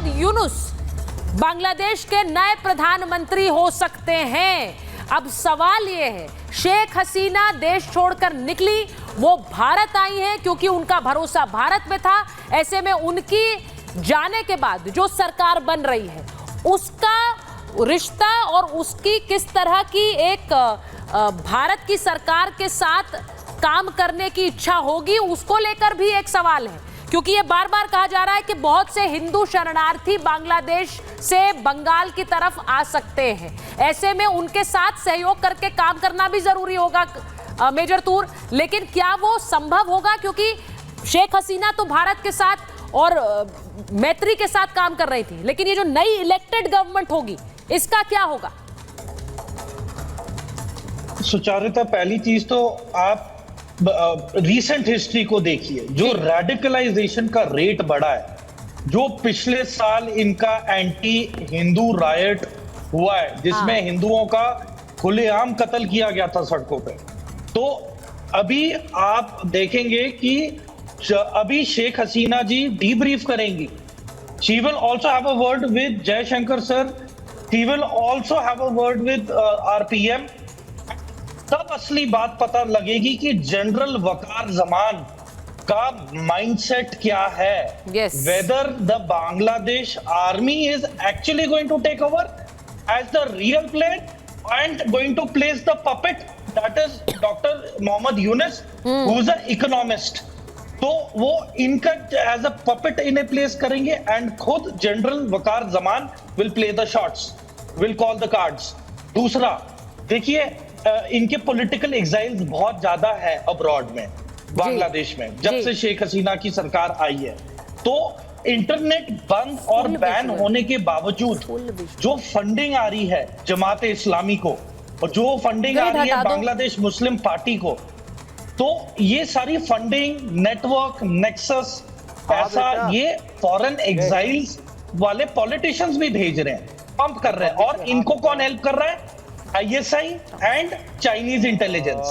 मोहम्मद यूनुस बांग्लादेश के नए प्रधानमंत्री हो सकते हैं। अब सवाल यह है, शेख हसीना देश छोड़कर निकली, वो भारत आई हैं क्योंकि उनका भरोसा भारत में था। ऐसे में उनकी जाने के बाद जो सरकार बन रही है उसका रिश्ता और उसकी किस तरह की एक भारत की सरकार के साथ काम करने की इच्छा होगी, उसको लेकर भी एक सवाल है। क्योंकि ये बार बार कहा जा रहा है कि बहुत से हिंदू शरणार्थी बांग्लादेश से बंगाल की तरफ आ सकते हैं। ऐसे में उनके साथ सहयोग करके काम करना भी जरूरी होगा मेजर तूर, लेकिन क्या वो संभव होगा? क्योंकि शेख हसीना तो भारत के साथ और मैत्री के साथ काम कर रही थी, लेकिन ये जो नई इलेक्टेड गवर्नमेंट होगी इसका क्या होगा? सुचारिता, पहली चीज तो आप रीसेंट हिस्ट्री को देखिए। जो रेडिकलाइजेशन का रेट बढ़ा है, जो पिछले साल इनका एंटी हिंदू रायट हुआ है जिसमें हिंदुओं का खुलेआम कत्ल किया गया था सड़कों पे, तो अभी आप देखेंगे कि अभी शेख हसीना जी डीब्रीफ करेंगी। She will also have a word with Jaishankar sir, she will also have a word with RPM. तब असली बात पता लगेगी कि जनरल वकार जमान का माइंडसेट क्या है। Whether the Bangladesh army is actually going to take over as the real player and going to place the puppet, that is doctor Mohammad Yunus who is a economist. तो वो इनका एज अ पपेट इन्हें place करेंगे and खुद general Waqar Zaman will play the shots, will call the cards. दूसरा देखिए, इनके political एग्जाइल्स बहुत ज्यादा है अब्रॉड में, बांग्लादेश में, जब से शेख हसीना की सरकार आई है। तो इंटरनेट बंद और बैन होने के बावजूद जो फंडिंग आ रही है जमात इस्लामी को और जो फंडिंग आ रही है बांग्लादेश मुस्लिम पार्टी को, तो ये सारी फंडिंग, नेटवर्क, नेक्सस, पैसा ये फॉरेन एग्जाइल्स वाले पॉलिटिशियंस भी भेज रहे हैं, पंप कर रहे हैं। और इनको कौन हेल्प कर रहा है? ISI and Chinese intelligence.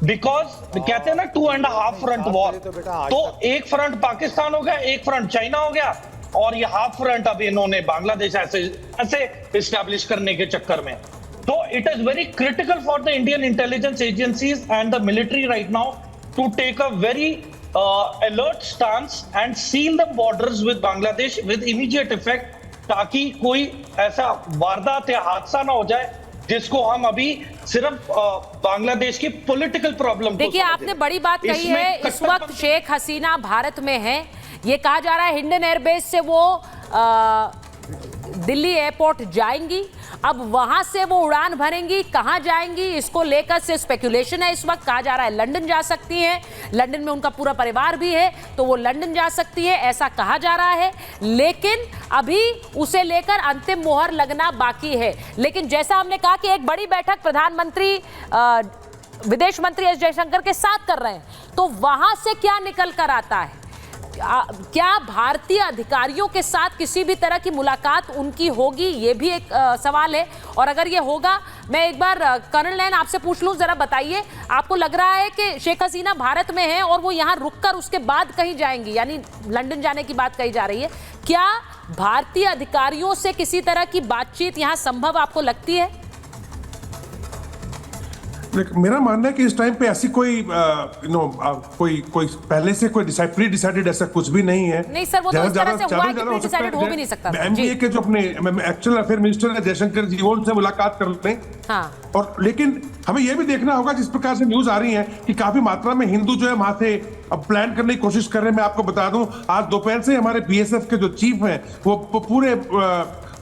Because कहते हैं ना 2.5 फ्रंट वॉर, तो एक फ्रंट पाकिस्तान हो गया, एक फ्रंट चाइना हो गया, और ये हाफ फ्रंट अब इन्होंने बांग्लादेश ऐसे इस्टेब्लिश करने के चक्कर में। तो it is very critical for the Indian intelligence agencies and the military right now to take a very alert stance and seal the borders with Bangladesh with immediate effect, ताकि कोई ऐसा वारदात या हादसा ना हो जाए जिसको हम अभी सिर्फ बांग्लादेश की पॉलिटिकल प्रॉब्लम। देखिए, आपने बड़ी बात कही है। इस वक्त शेख हसीना भारत में है। ये कहा जा रहा है हिंडन एयरबेस से वो दिल्ली एयरपोर्ट जाएंगी। अब वहां से वो उड़ान भरेंगी, कहां जाएंगी इसको लेकर से स्पेकुलेशन है। इस वक्त कहा जा रहा है लंदन जा सकती हैं, लंदन में उनका पूरा परिवार भी है तो वो लंदन जा सकती है, ऐसा कहा जा रहा है। लेकिन अभी उसे लेकर अंतिम मोहर लगना बाकी है। लेकिन जैसा हमने कहा कि एक बड़ी बैठक प्रधानमंत्री विदेश मंत्री एस जयशंकर के साथ कर रहे हैं, तो वहां से क्या निकल कर आता है? क्या भारतीय अधिकारियों के साथ किसी भी तरह की मुलाकात उनकी होगी? ये भी एक सवाल है। और अगर ये होगा, मैं एक बार कर्नल नैन आपसे पूछ लूं, जरा बताइए, आपको लग रहा है कि शेख हसीना भारत में है और वो यहाँ रुककर उसके बाद कहीं जाएंगी, यानी लंदन जाने की बात कही जा रही है, क्या भारतीय अधिकारियों से किसी तरह की बातचीत यहाँ संभव आपको लगती है? मेरा मानना है कि इस टाइम पे ऐसी कोई कोई पहले से कोई प्री डिसाइडेड ऐसा कुछ भी नहीं है। नहीं सर, वो तो इस तरह से हुआ है कि प्री डिसाइडेड हो भी नहीं सकता। एमबीए के जो अपने एक्चुअल अफेयर मिनिस्टर है जयशंकर जी, वो उनसे मुलाकात कर लें। हाँ। और लेकिन हमें यह भी देखना होगा, जिस प्रकार से न्यूज आ रही है कि काफी मात्रा में हिंदू जो है वहां से अब प्लान करने की कोशिश कर रहे हैं। मैं आपको बता दूं, आज दोपहर से हमारे बीएसएफ के जो चीफ हैं वो पूरे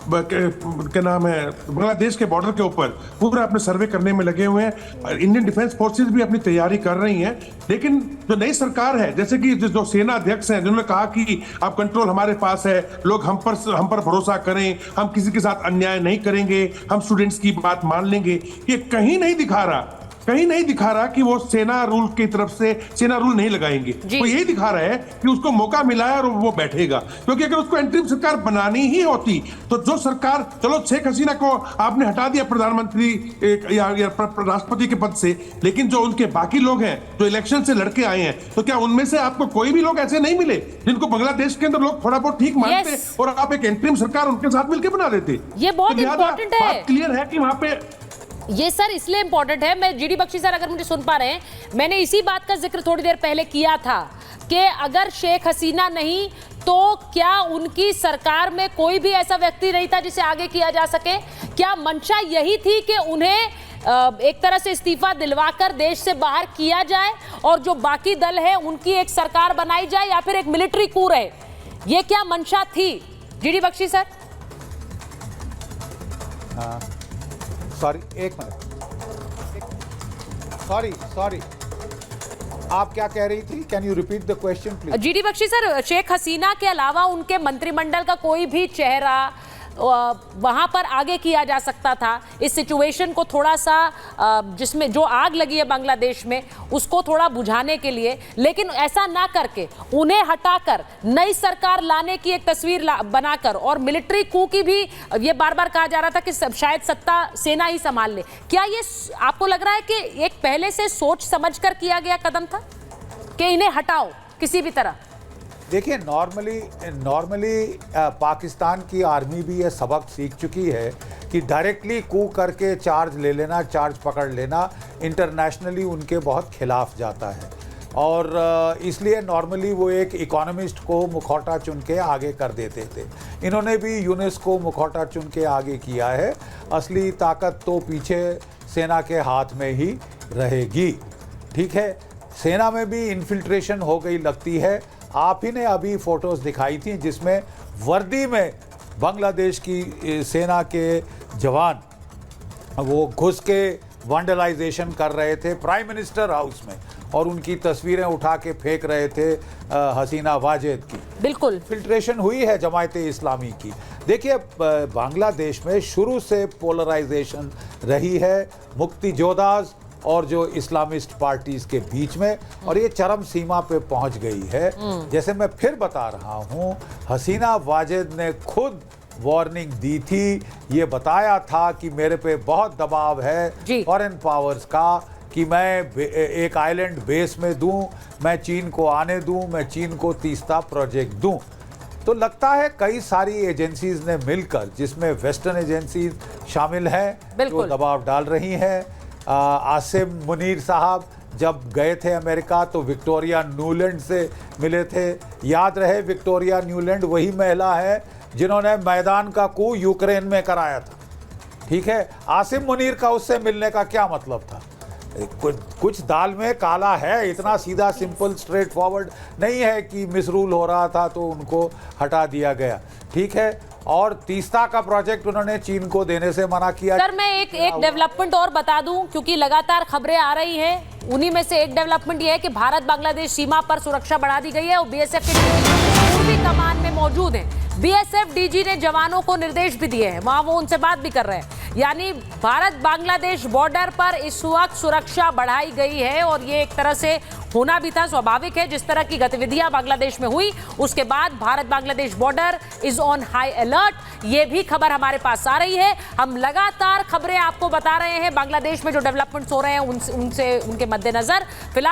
क्या नाम है बांग्लादेश के बॉर्डर के ऊपर पूरा अपने सर्वे करने में लगे हुए हैं। इंडियन डिफेंस फोर्सेस भी अपनी तैयारी कर रही हैं। लेकिन जो नई सरकार है, जैसे कि जो सेना अध्यक्ष हैं जिन्होंने कहा कि अब कंट्रोल हमारे पास है, लोग हम पर भरोसा करें, हम किसी के साथ अन्याय नहीं करेंगे, हम स्टूडेंट्स की बात मान लेंगे, ये कहीं नहीं दिखा रहा कहीं नहीं दिखा रहा कि वो सेना रूल की तरफ से सेना रूल नहीं लगाएंगे। वो यही दिखा रहा है कि उसको मौका मिला है और वो बैठेगा, क्योंकि अगर उसको एंट्रीम सरकार बनानी ही होती तो जो सरकार, चलो शेख हसीना को आपने हटा दिया प्रधानमंत्री या राष्ट्रपति के पद से, लेकिन जो उनके बाकी लोग हैं जो इलेक्शन से लड़के आए हैं, तो क्या उनमें से आपको कोई भी लोग ऐसे नहीं मिले जिनको बांग्लादेश के अंदर लोग थोड़ा बहुत ठीक मानते और आप एक एंट्रीम सरकार उनके साथ मिलकर बना देते? ये बहुत इंपॉर्टेंट है। बात क्लियर है कि वहां पे ये सर इसलिए इंपॉर्टेंट है, मैं जीडी बख्शी सर अगर मुझे सुन पा रहे हैं, मैंने इसी बात का जिक्र थोड़ी देर पहले किया था कि अगर शेख हसीना नहीं तो क्या उनकी सरकार में कोई भी ऐसा व्यक्ति नहीं था जिसे आगे किया जा सके? क्या मंशा यही थी कि उन्हें एक तरह से इस्तीफा दिलवाकर देश से बाहर किया जाए और जो बाकी दल है उनकी एक सरकार बनाई जाए, या फिर एक मिलिट्री कू रहे? ये क्या मंशा थी जीडी बख्शी सर? सॉरी, एक मिनट, सॉरी, आप क्या कह रही थी? Can you repeat the question please? GD Bakshi sir, Sheikh Hasina के अलावा उनके मंत्रिमंडल का कोई भी चेहरा वहां पर आगे किया जा सकता था इस सिचुएशन को थोड़ा सा, जिसमें जो आग लगी है बांग्लादेश में उसको थोड़ा बुझाने के लिए, लेकिन ऐसा ना करके उन्हें हटाकर नई सरकार लाने की एक तस्वीर बनाकर और मिलिट्री कू की भी ये बार बार कहा जा रहा था कि शायद सत्ता सेना ही संभाल ले। क्या ये आपको लग रहा है कि एक पहले से सोच समझकर किया गया कदम था कि इन्हें हटाओ किसी भी तरह? देखिए, नॉर्मली पाकिस्तान की आर्मी भी ये सबक सीख चुकी है कि डायरेक्टली कू करके चार्ज ले लेना, चार्ज पकड़ लेना इंटरनेशनली उनके बहुत खिलाफ जाता है, और इसलिए नॉर्मली वो एक इकोनॉमिस्ट को मुखौटा चुन के आगे कर देते थे। इन्होंने भी यूनिस को मुखौटा चुन के आगे किया है। असली ताकत तो पीछे सेना के हाथ में ही रहेगी। ठीक है, सेना में भी इन्फिल्ट्रेशन हो गई लगती है। आप ही ने अभी फोटोज दिखाई थी जिसमें वर्दी में बांग्लादेश की सेना के जवान वो घुस के वैंडलाइजेशन कर रहे थे प्राइम मिनिस्टर हाउस में, और उनकी तस्वीरें उठा के फेंक रहे थे हसीना वाजेद की। बिल्कुल फिल्ट्रेशन हुई है जमायते इस्लामी की। देखिए, बांग्लादेश में शुरू से पोलराइजेशन रही है मुक्ति जोधास और जो इस्लामिस्ट पार्टीज के बीच में, और ये चरम सीमा पे पहुंच गई है। जैसे मैं फिर बता रहा हूं, हसीना वाजेद ने खुद वार्निंग दी थी, ये बताया था कि मेरे पे बहुत दबाव है फॉरेन पावर्स का कि मैं एक आइलैंड बेस में दूं, मैं चीन को आने दूं, मैं चीन को तीस्ता प्रोजेक्ट दूं। तो लगता है कई सारी एजेंसीज ने मिलकर, जिसमें वेस्टर्न एजेंसीज शामिल हैं, जो दबाव डाल रही हैं। आसिम मुनीर साहब जब गए थे अमेरिका तो विक्टोरिया न्यूलैंड से मिले थे। याद रहे, विक्टोरिया न्यूलैंड वही महिला है जिन्होंने मैदान का कू यूक्रेन में कराया था। ठीक है, आसिम मुनीर का उससे मिलने का क्या मतलब था? कुछ दाल में काला है, इतना सीधा सिंपल स्ट्रेट फॉरवर्ड नहीं है कि मिसरूल हो रहा था तो उनको हटा दिया गया। ठीक है, और तीस्ता का प्रोजेक्ट उन्होंने चीन को देने से मना किया। सर, मैं एक डेवलपमेंट और बता दूं, क्योंकि लगातार खबरें आ रही हैं, उन्हीं में से एक डेवलपमेंट ये है कि भारत बांग्लादेश सीमा पर सुरक्षा बढ़ा दी गई है और बीएसएफ के पूर्वी कमान में मौजूद हैं। बीएसएफ डीजी ने जवानों को निर्देश भी दिए हैं, वहां वो उनसे बात भी कर रहे हैं। यानी भारत बांग्लादेश बॉर्डर पर इस वक्त सुरक्षा बढ़ाई गई है, और ये एक तरह से होना भी था, स्वाभाविक है। जिस तरह की गतिविधियां बांग्लादेश में हुई उसके बाद Bharat Bangladesh border is on high alert, ये भी खबर हमारे पास आ रही है। हम लगातार खबरें आपको बता रहे हैं बांग्लादेश में जो डेवलपमेंट्स हो रहे हैं उनसे उनके मद्देनजर। फिलहाल